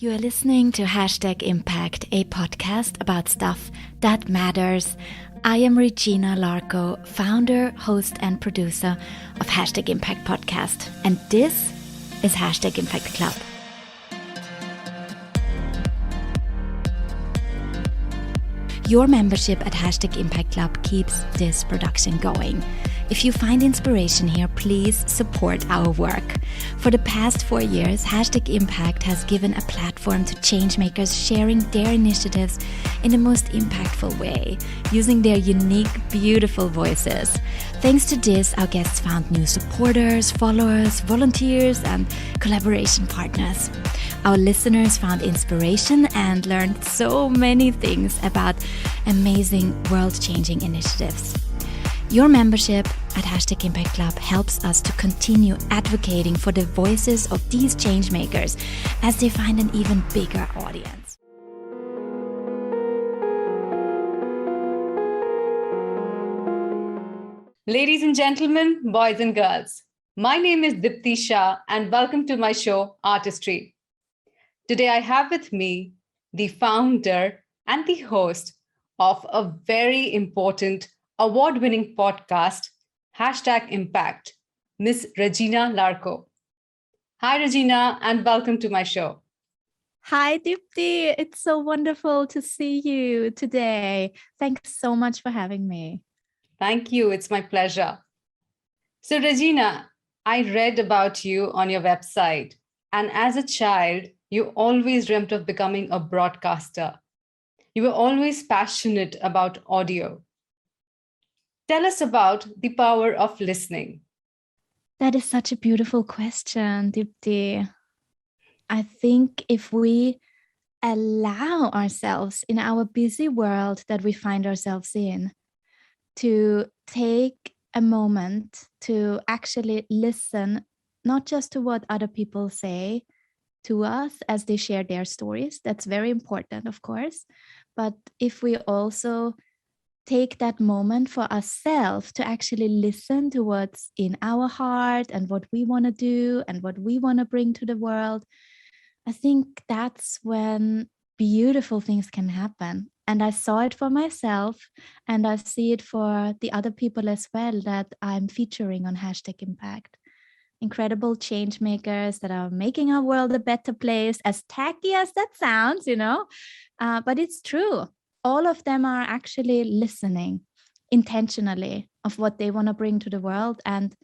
You are listening to #Impact, a podcast about stuff that matters. I am Regina Larko, founder, host, and producer of #Impact podcast. And this is #Impact Club. Your membership at #Impact Club keeps this production going. If you find inspiration here, please support our work. For the past 4 years, #Impact has given a platform to changemakers sharing their initiatives in the most impactful way, using their unique, beautiful voices. Thanks to this, our guests found new supporters, followers, volunteers, and collaboration partners. Our listeners found inspiration and learned so many things about amazing world-changing initiatives. Your membership at #Impact Club helps us to continue advocating for the voices of these changemakers as they find an even bigger audience. Ladies and gentlemen, boys and girls, my name is Diptii Shah and welcome to my show, Artistry. Today I have with me the founder and the host of a very important award-winning podcast, #Impact, Miss Regina Larko. Hi, Regina, and welcome to my show. Hi, Diptii. It's so wonderful to see you today. Thanks so much for having me. Thank you. It's my pleasure. So, Regina, I read about you on your website, and as a child, you always dreamt of becoming a broadcaster. You were always passionate about audio. Tell us about the power of listening. That is such a beautiful question, Diptii. I think if we allow ourselves in our busy world that we find ourselves in to take a moment to actually listen, not just to what other people say to us as they share their stories, that's very important, of course, but if we also take that moment for ourselves to actually listen to what's in our heart and what we want to do and what we want to bring to the world, I think that's when beautiful things can happen. And I saw it for myself, and I see it for the other people as well that I'm featuring on #Impact. Incredible change makers that are making our world a better place, as tacky as that sounds, but it's true. All of them are actually listening intentionally of what they want to bring to the world and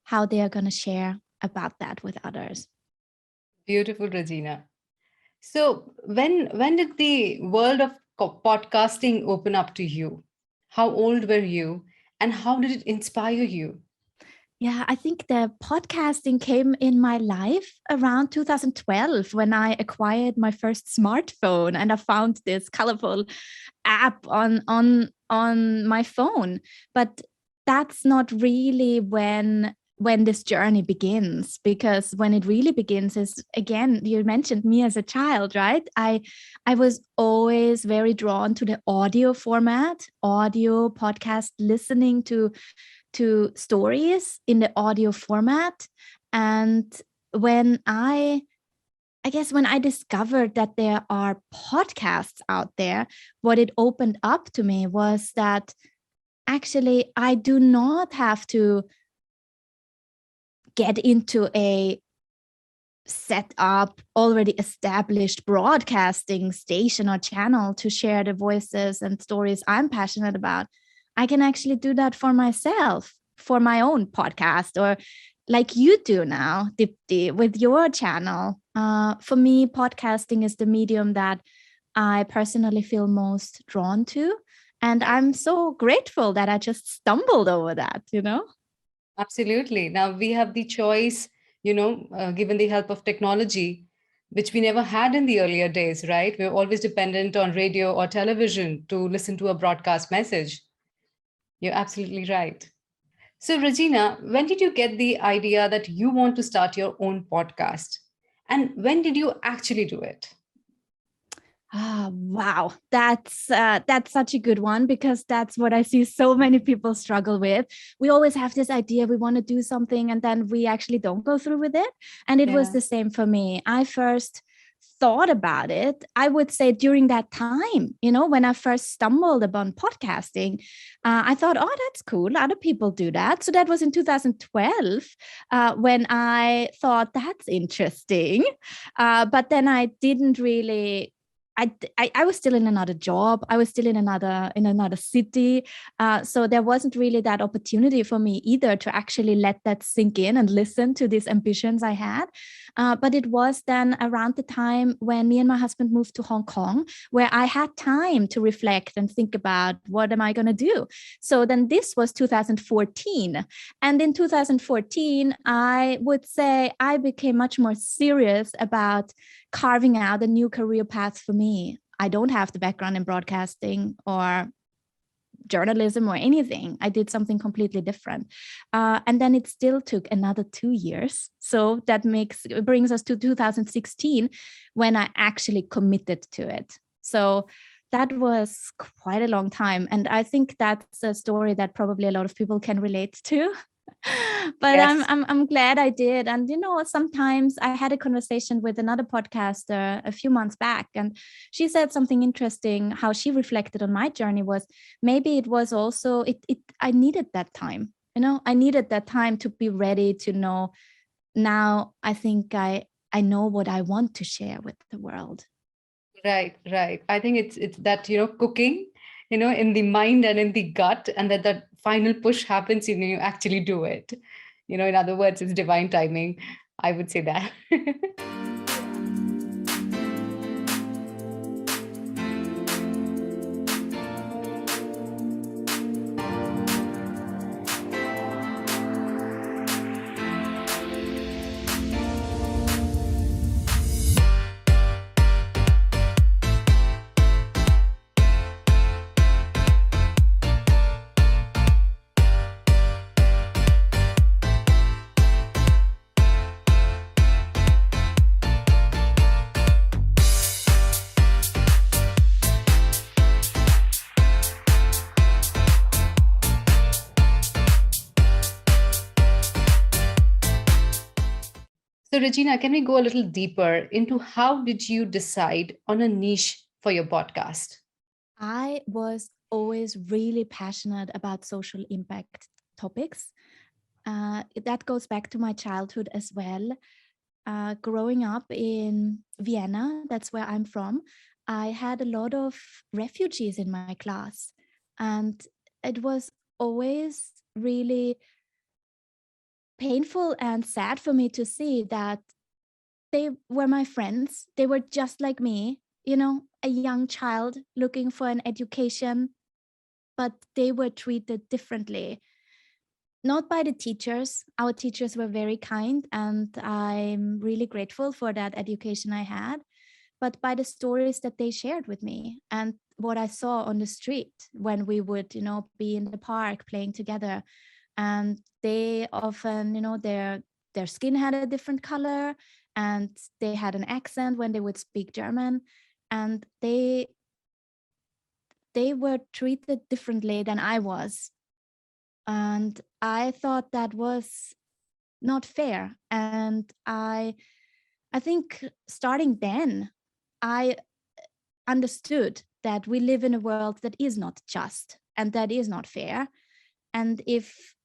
how they are going to share about that with others. Beautiful, Regina. So when did the world of podcasting open up to you? How old were you? And how did it inspire you? Yeah, I think the podcasting came in my life around 2012 when I acquired my first smartphone and I found this colorful app on my phone. But that's not really when this journey begins, because when it really begins is, again, you mentioned me as a child, right? I was always very drawn to the audio format, audio podcast, listening to stories in the audio format. And when I discovered that there are podcasts out there, what it opened up to me was that actually I do not have to get into a set up, already established broadcasting station or channel to share the voices and stories I'm passionate about. I can actually do that for myself, for my own podcast, or like you do now, Diptii, with your channel. For me, podcasting is the medium that I personally feel most drawn to. And I'm so grateful that I just stumbled over that, Absolutely. Now we have the choice, given the help of technology, which we never had in the earlier days, right? We're always dependent on radio or television to listen to a broadcast message. You're absolutely right. So, Regina, when did you get the idea that you want to start your own podcast? And when did you actually do it? Wow, that's such a good one, because that's what I see so many people struggle with. We always have this idea we want to do something and then we actually don't go through with it. And it was the same for me. I first thought about it, I would say during that time, when I first stumbled upon podcasting, I thought, oh, that's cool. Other people do that. So that was in 2012 when I thought that's interesting. But then I didn't really. I was still in another job. I was still in another city. So there wasn't really that opportunity for me either to actually let that sink in and listen to these ambitions I had. But it was then around the time when me and my husband moved to Hong Kong, where I had time to reflect and think about what am I going to do. So then this was 2014. And in 2014, I would say I became much more serious about carving out a new career path for me. I don't have the background in broadcasting or journalism or anything. I did something completely different. And then it still took another 2 years. So that brings us to 2016 when I actually committed to it. So that was quite a long time. And I think that's a story that probably a lot of people can relate to. But Yes. I'm glad I did. And sometimes I had a conversation with another podcaster a few months back, and she said something interesting. How she reflected on my journey was maybe it was also it I needed that time. I needed that time to be ready to know. Now I think I know what I want to share with the world. Right, right. I think it's that, cooking, in the mind and in the gut, and that final push happens, you actually do it. In other words, it's divine timing. I would say that. So, Regina, can we go a little deeper into how did you decide on a niche for your podcast? I was always really passionate about social impact topics. That goes back to my childhood as well. Growing up in Vienna, that's where I'm from, I had a lot of refugees in my class. And it was always really painful and sad for me to see that they were my friends. They were just like me, a young child looking for an education, but they were treated differently. Not by the teachers. Our teachers were very kind, and I'm really grateful for that education I had, but by the stories that they shared with me and what I saw on the street when we would, be in the park playing together. And they often, their skin had a different color, and they had an accent when they would speak German, and they were treated differently than I was. And I thought that was not fair. And I think starting then, I understood that we live in a world that is not just and that is not fair. And if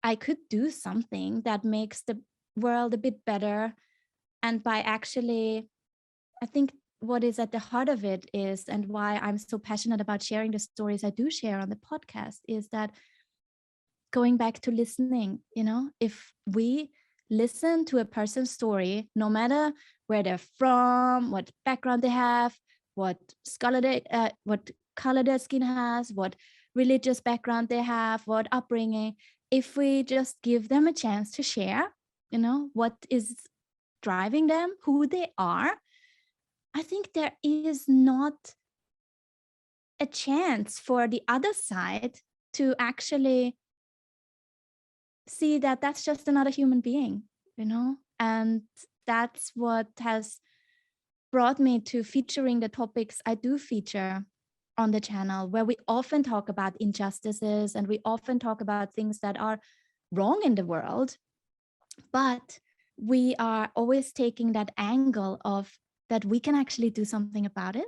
I could do something that makes the world a bit better, and by actually, I think what is at the heart of it is, and why I'm so passionate about sharing the stories I do share on the podcast, is that going back to listening, if we listen to a person's story, no matter where they're from, what background they have, what color their skin has, what religious background they have, what upbringing, if we just give them a chance to share, what is driving them, who they are, I think there is not a chance for the other side to actually see that that's just another human being, and that's what has brought me to featuring the topics I do feature on the channel, where we often talk about injustices and we often talk about things that are wrong in the world, but we are always taking that angle of that we can actually do something about it.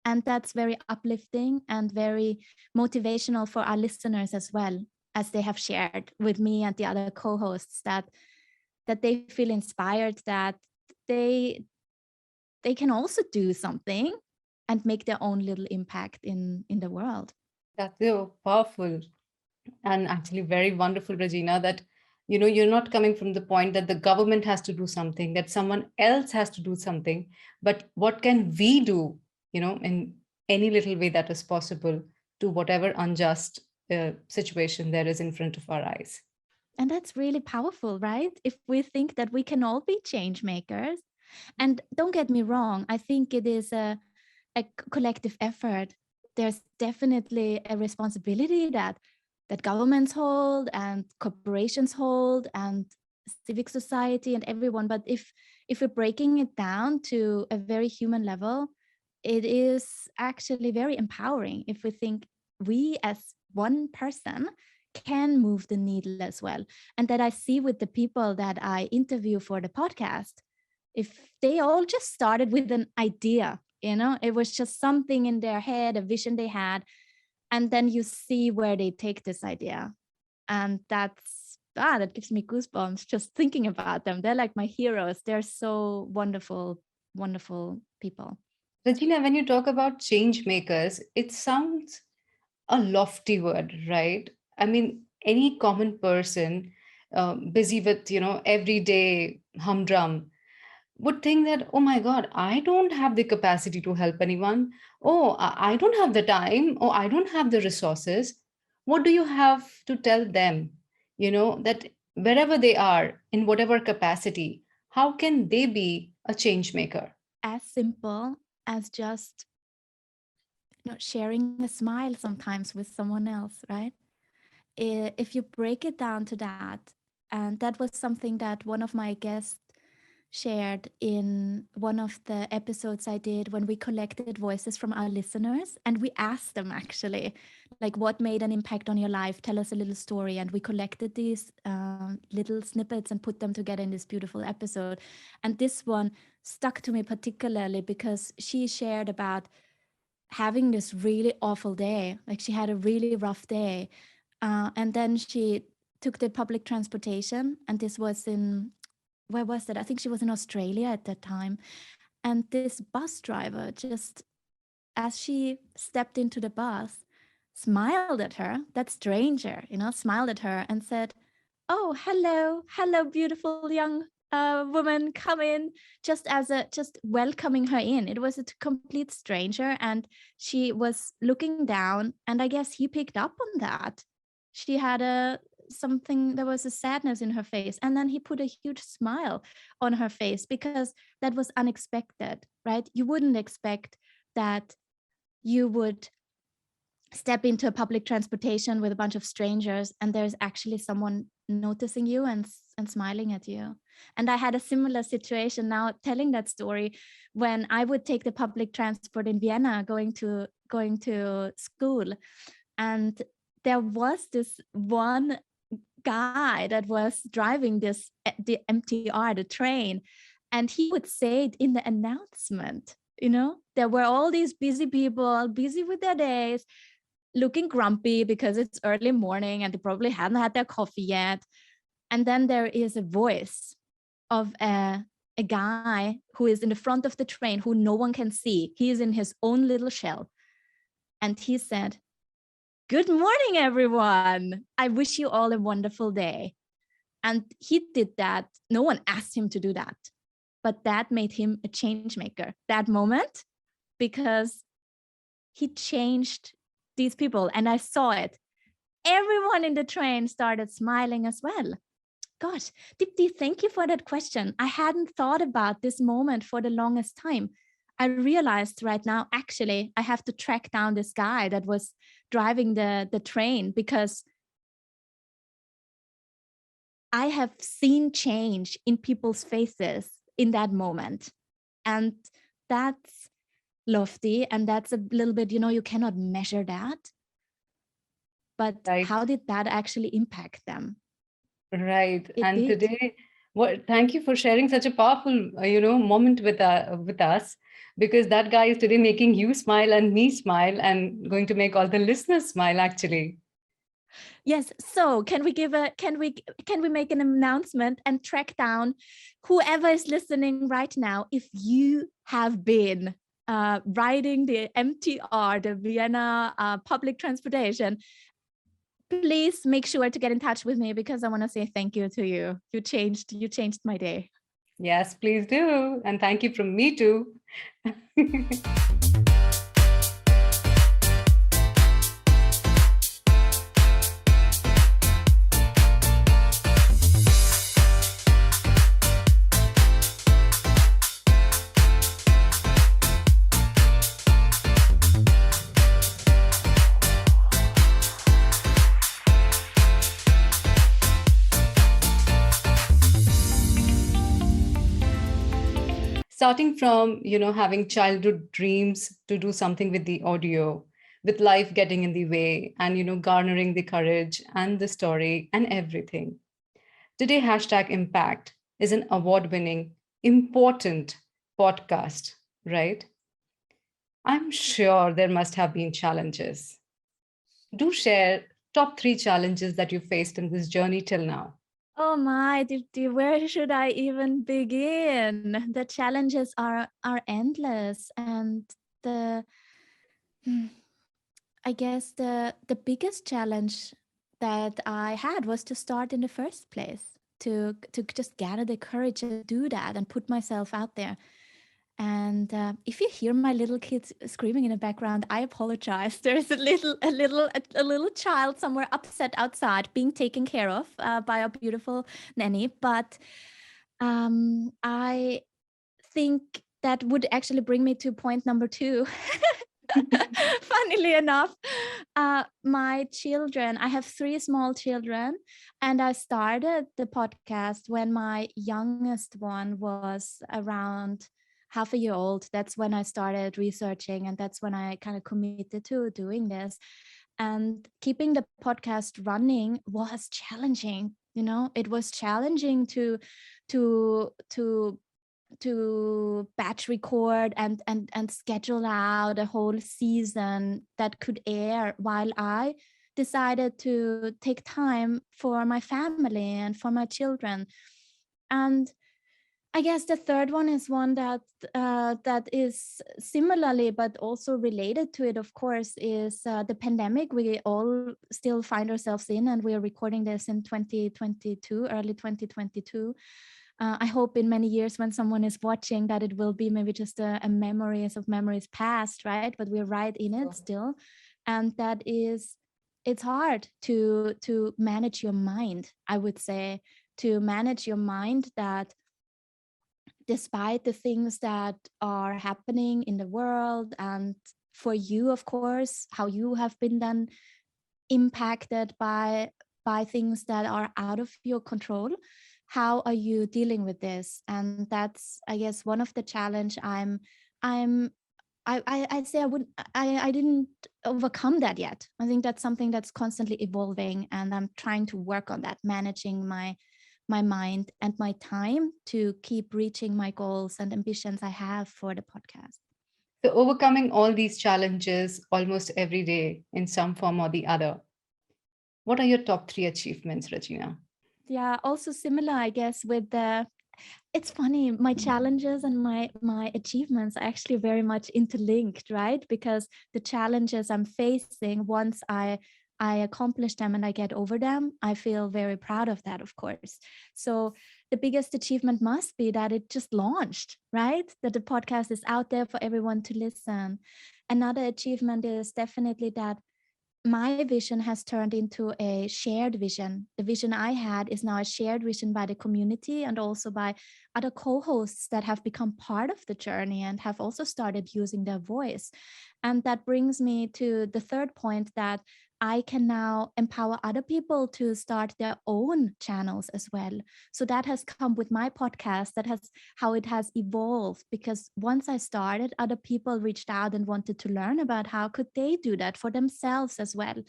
And that's very uplifting and very motivational for our listeners as well, as they have shared with me and the other co-hosts, that they feel inspired, that they can also do something and make their own little impact in the world. That's so powerful and actually very wonderful, Regina, that you're not coming from the point that the government has to do something, that someone else has to do something, but what can we do, in any little way that is possible to whatever unjust situation there is in front of our eyes. And that's really powerful, right? If we think that we can all be change makers. And don't get me wrong, I think it is a collective effort. There's definitely a responsibility that governments hold and corporations hold and civic society and everyone. But if we're breaking it down to a very human level, it is actually very empowering if we think we as one person can move the needle as well. And that I see with the people that I interview for the podcast, if they all just started with an idea, it was just something in their head, a vision they had, and then you see where they take this idea. And that gives me goosebumps just thinking about them. They're like my heroes. They're so wonderful, wonderful people. Regina, when you talk about change makers, it sounds a lofty word, right? I mean, any common person busy with, everyday humdrum would think that, oh my God, I don't have the capacity to help anyone. Oh, I don't have the time. Oh, I don't have the resources. What do you have to tell them? That wherever they are, in whatever capacity, how can they be a change maker? As simple as just sharing a smile sometimes with someone else, right? If you break it down to that, and that was something that one of my guests shared in one of the episodes I did when we collected voices from our listeners, and we asked them actually, like, what made an impact on your life? Tell us a little story. And we collected these little snippets and put them together in this beautiful episode. And this one stuck to me particularly because she shared about having this really awful day. Like, she had a really rough day. And then she took the public transportation, and this was where was that? I think she was in Australia at that time. And this bus driver, just as she stepped into the bus, smiled at her, that stranger, smiled at her and said, "Oh, hello, beautiful young woman, come in," just welcoming her in. It was a complete stranger, and she was looking down, and I guess he picked up on that. She had there was a sadness in her face, and then he put a huge smile on her face because that was unexpected, right? You wouldn't expect that you would step into a public transportation with a bunch of strangers and there's actually someone noticing you and smiling at you. And I had a similar situation now telling that story when I would take the public transport in Vienna going to school. And there was this one guy that was driving the MTR, the train, and he would say it in the announcement. There were all these busy people, busy with their days, looking grumpy because it's early morning and they probably hadn't had their coffee yet. And then there is a voice of a guy who is in the front of the train who no one can see. He is in his own little shell. And he said, "Good morning, everyone. I wish you all a wonderful day." And he did that. No one asked him to do that. But that made him a change maker, that moment, because he changed these people. And I saw it. Everyone in the train started smiling as well. Gosh, Diptii, thank you for that question. I hadn't thought about this moment for the longest time. I realized right now, actually, I have to track down this guy that was driving the train because I have seen change in people's faces in that moment. And that's lofty. And that's a little bit, you cannot measure that. But Right. how did that actually impact them? Right. It And did. today, Well, thank you for sharing such a powerful, moment with us, because that guy is today making you smile and me smile and going to make all the listeners smile. Actually, Yes. So can we make an announcement and track down whoever is listening right now? If you have been riding the MTR, the Vienna public transportation, please make sure to get in touch with me because I want to say thank you to you. You changed my day. yes, please do, and thank you from me too. Starting from having childhood dreams to do something with the audio, with life getting in the way, and garnering the courage and the story and everything. Today hashtag impact is an award winning important podcast, right? I'm sure there must have been challenges. Do share top 3 challenges that you faced in this journey till now. Oh my, Dipti, where should I even begin? The challenges are endless, and the hmm, I guess the biggest challenge that I had was to start in the first place, to just gather the courage and do that and put myself out there. And if you hear my little kids screaming in the background, I apologize. There's a little child somewhere upset outside being taken care of by a beautiful nanny. But I think that would actually bring me to point number two. Funnily enough, my children, I have three small children, and I started the podcast when my youngest one was around half a year old. That's when I started researching, and that's when I kind of committed to doing this. And keeping the podcast running was challenging. It was challenging to to batch record and schedule out a whole season that could air while I decided to take time for my family and for my children. And I guess the third one is one that is similarly but also related to it, of course, is the pandemic we all still find ourselves in, and we are recording this in 2022, early 2022. I hope in many years when someone is watching that it will be maybe just a memories of memories past, right? But we're right in it still, and it's hard to manage your mind. I would say to manage your mind that despite the things that are happening in the world and for you, of course, how you have been then impacted by things that are out of your control. How are you dealing with this? And that's, I guess, one of the challenge I'm I'd say I didn't overcome that yet. I think that's something that's constantly evolving, and I'm trying to work on that, managing my mind and my time to keep reaching my goals and ambitions I have for the podcast. So, overcoming all these challenges almost every day in some form or the other, what are your top 3 achievements, Regina? Yeah, also similar, I guess, with the it's funny, my challenges and my achievements are actually very much interlinked, right? Because the challenges I'm facing, once I accomplish them and I get over them, I feel very proud of that, of course. So the biggest achievement must be that it just launched, right? That the podcast is out there for everyone to listen. Another achievement is definitely that my vision has turned into a shared vision. The vision I had is now a shared vision by the community and also by other co-hosts that have become part of the journey and have also started using their voice. And that brings me to the third point, that I can now empower other people to start their own channels as well. So that has come with my podcast. That has how it has evolved, because once I started, other people reached out and wanted to learn about how could they do that for themselves as well.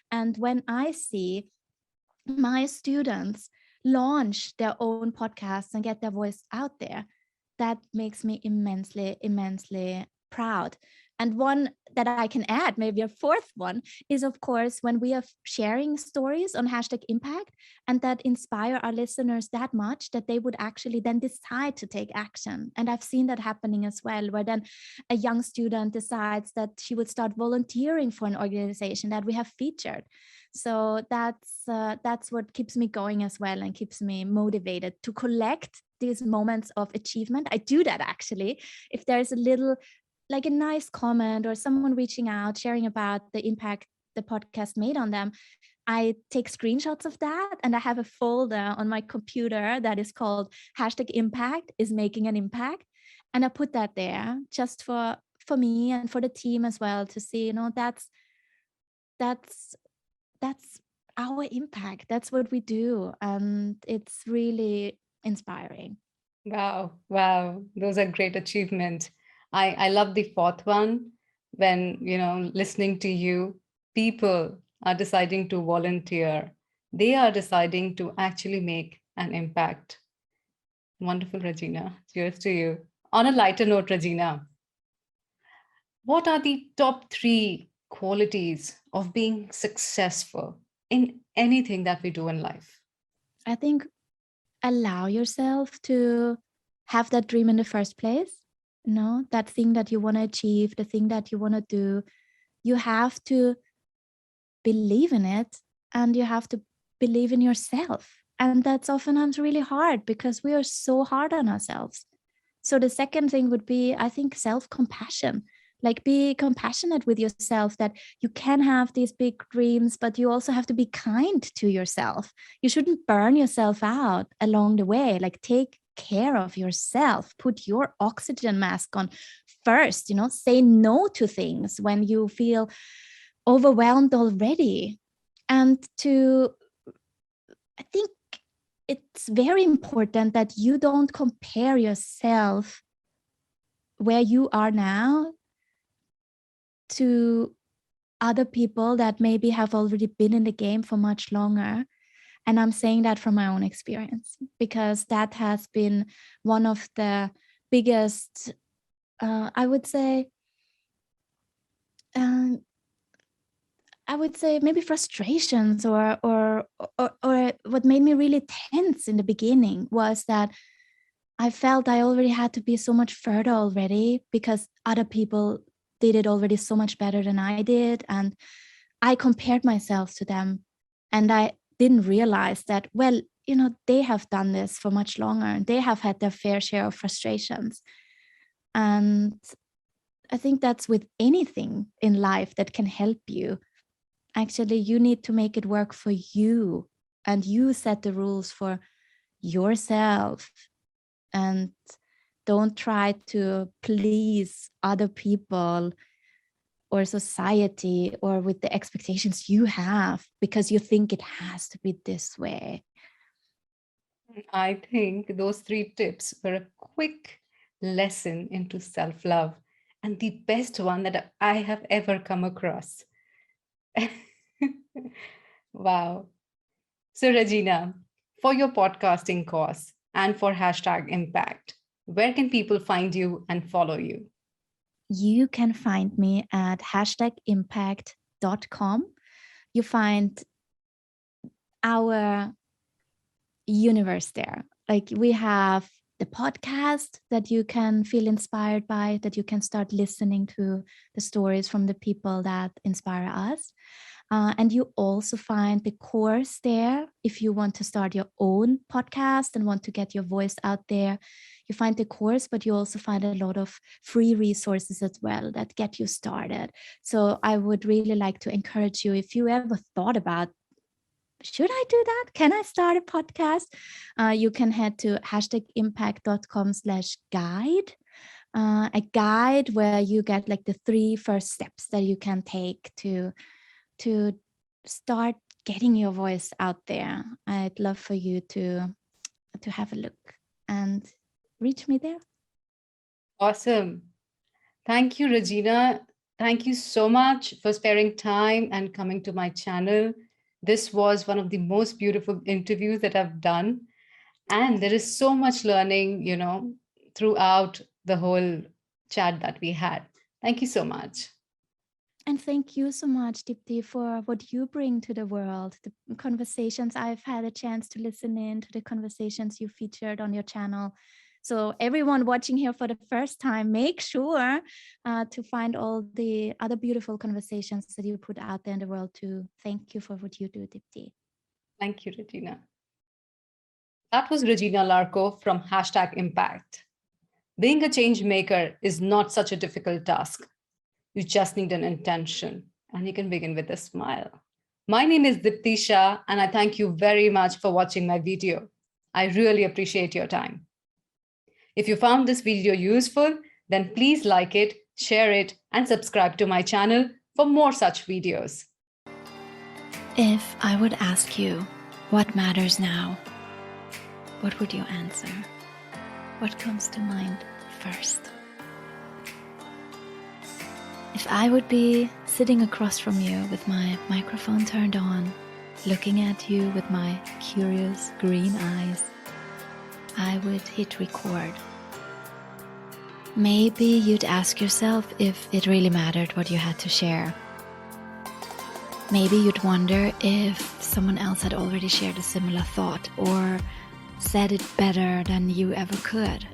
And when I see my students launch their own podcasts and get their voice out there. That makes me immensely, immensely proud. And one that I can add, maybe a fourth one, is of course when we are sharing stories on hashtag impact and that inspire our listeners that much that they would actually then decide to take action. And I've seen that happening as well, where then a young student decides that she would start volunteering for an organization that we have featured. So that's what keeps me going as well and keeps me motivated to collect these moments of achievement. I do that actually. If there's a little, like a nice comment or someone reaching out, sharing about the impact the podcast made on them, I take screenshots of that and I have a folder on my computer that is called hashtag impact is making an impact. And I put that there just for me and for the team as well to see, that's that's our impact. That's what we do. And it's really inspiring. Wow, wow, those are great achievements. I love the fourth one when, listening to you, people are deciding to volunteer. They are deciding to actually make an impact. Wonderful, Regina. Cheers to you. On a lighter note, Regina, what are the top three qualities of being successful in anything that we do in life? I think allow yourself to have that dream in the first place, that thing that you want to achieve, the thing that you want to do. You have to believe in it and you have to believe in yourself. And that's oftentimes really hard because we are so hard on ourselves. So the second thing would be, I think, self-compassion. Like be compassionate with yourself that you can have these big dreams, but you also have to be kind to yourself. You shouldn't burn yourself out along the way. Like take care of yourself, put your oxygen mask on first, say no to things when you feel overwhelmed already. And I think it's very important that you don't compare yourself where you are now to other people that maybe have already been in the game for much longer. And I'm saying that from my own experience, because that has been one of the biggest, I would say, maybe frustrations or what made me really tense in the beginning was that I felt I already had to be so much further already because other people did it already so much better than I did. And I compared myself to them and I didn't realize that, well, they have done this for much longer and they have had their fair share of frustrations. And I think that's with anything in life that can help you. Actually, you need to make it work for you and you set the rules for yourself and don't try to please other people or society or with the expectations you have because you think it has to be this way. I think those three tips were a quick lesson into self love and the best one that I have ever come across. Wow. So, Regina, for your podcasting course and for hashtag impact, where can people find you and follow you? You can find me at hashtagimpact.com. You find our universe there. Like we have the podcast that you can feel inspired by, that you can start listening to the stories from the people that inspire us. And you also find the course there if you want to start your own podcast and want to get your voice out there. You find the course, but you also find a lot of free resources as well that get you started. So I would really like to encourage you, if you ever thought about, should I do that? Can I start a podcast? You can head to hashtagimpact.com/guide. A guide where you get like the 3 first steps that you can take to start getting your voice out there. I'd love for you to have a look and reach me there. Awesome. Thank you, Regina. Thank you so much for sparing time and coming to my channel. This was one of the most beautiful interviews that I've done. And there is so much learning, throughout the whole chat that we had. Thank you so much. And thank you so much, Diptii, for what you bring to the world, the conversations I've had a chance to listen in to, the conversations you featured on your channel. So everyone watching here for the first time, make sure to find all the other beautiful conversations that you put out there in the world too. Thank you for what you do, Diptii. Thank you, Regina. That was Regina Larko from #Impact. Being a change maker is not such a difficult task. You just need an intention, and you can begin with a smile. My name is Diptii Shah, and I thank you very much for watching my video. I really appreciate your time. If you found this video useful, then please like it, share it, and subscribe to my channel for more such videos. If I would ask you what matters now, what would you answer? What comes to mind first? If I would be sitting across from you with my microphone turned on, looking at you with my curious green eyes, I would hit record. Maybe you'd ask yourself if it really mattered what you had to share. Maybe you'd wonder if someone else had already shared a similar thought or said it better than you ever could.